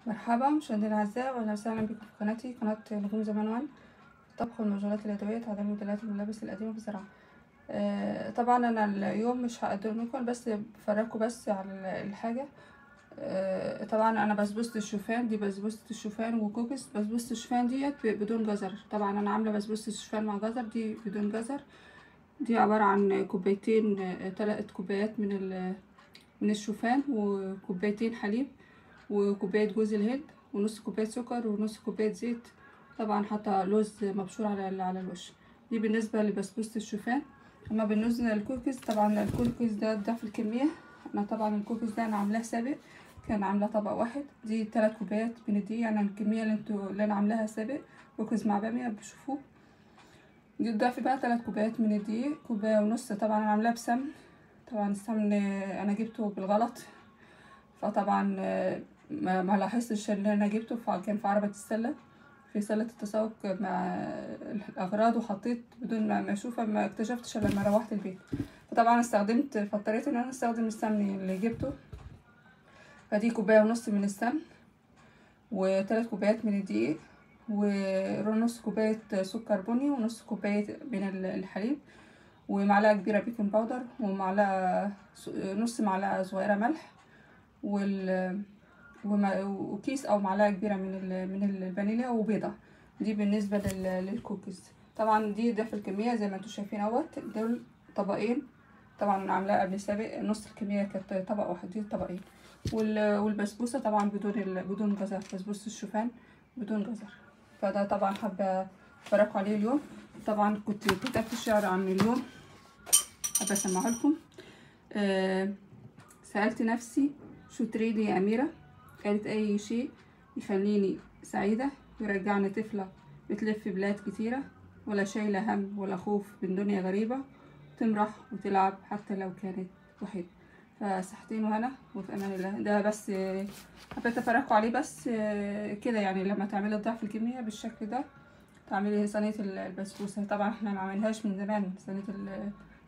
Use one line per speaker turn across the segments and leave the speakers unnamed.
مرحبا مشاهدينا الاعزاء، واهلا وسهلا بكم في قناتي، قناه نجوم زمان وان. طبخ والمجالات اليدويه، تعليم موديلات الملابس القديمه بزراعه. طبعا انا اليوم مش هقدم لكم، بس بفرجكم بس على الحاجه. طبعا انا بسبوسه الشوفان، دي بسبوسه الشوفان وكوكس. بسبوسه الشوفان ديت بدون جزر، طبعا انا عامله بسبوسه الشوفان مع جزر، دي بدون جزر. دي عباره عن كوبايتين، 3 كوبايات من الشوفان، وكوبايتين حليب، وكوبايه جوز الهند، ونص كوبايه سكر، ونص كوبايه زيت. طبعا حاطه لوز مبشور على الوش. دي بالنسبه لبسبوسه الشوفان. اما بالنسبه للكوكيز، طبعا الكوكيز ده ضعف الكميه. انا طبعا الكوكيز ده انا عاملاه سابق، كان عامله طبق واحد. دي 3 كوبايات من الدقيق، يعني الكميه اللي انا عاملاها سابق. كوكيز مع باميه بشوفوه. دي تضافي بقى 3 كوبايات من الدقيق، كوبايه ونص. طبعا انا عاملاها بسمن، طبعا السمن انا جبته بالغلط، فطبعا ما لاحظتش اللي انا جبته، فكان في عربة السلة، في سلة التسوق مع الاغراض، وحطيت بدون ما اشوفها، ما اكتشفتش لما روحت البيت. فطبعا فاضطريت ان انا استخدم السمن اللي جبته. فدي كوبايه ونص من السمن، و3 كوبايات من الدقيق، ونص كوبايه سكر بني، ونص كوبايه من الحليب، ومعلقه كبيره بيكنج باودر، ومعلقه نص معلقه صغيره ملح، وكيس او معلقه كبيره من الفانيليا، وبيضه. دي بالنسبه للكوكيز. طبعا دي ضعف الكميه زي ما انتم شايفين اهوت، دول طبقين. طبعا انا عاملاها قبل سابق، نص الكميه كانت طبق واحد، دي طبقين. والبسبوسه طبعا بدون جزر، بسبوسه الشوفان بدون جزر. فده طبعا حابه افرجكم عليه اليوم. طبعا كنت كتبت الشعر عن اليوم، حابه اسمعه لكم. سألت نفسي شو تريدي يا أميرة، قالت أي شيء يخليني سعيدة، يرجعني طفلة بتلف بلاد كتيرة، ولا شايلة هم ولا خوف من دنيا غريبة، تمرح وتلعب حتى لو كانت وحيدة. فصحتين وهنا وفي أمان الله. ده بس حبيت أفرجكم عليه بس كده، يعني لما تعملي ضعف الكمية بالشكل ده تعملي صينية البسبوسة. طبعا احنا معملناهاش من زمان صينية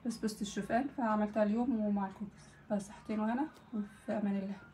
بسبوسة الشوفان، فعملتها اليوم ومع الكوكس. فصحتين وهنا وفي أمان الله.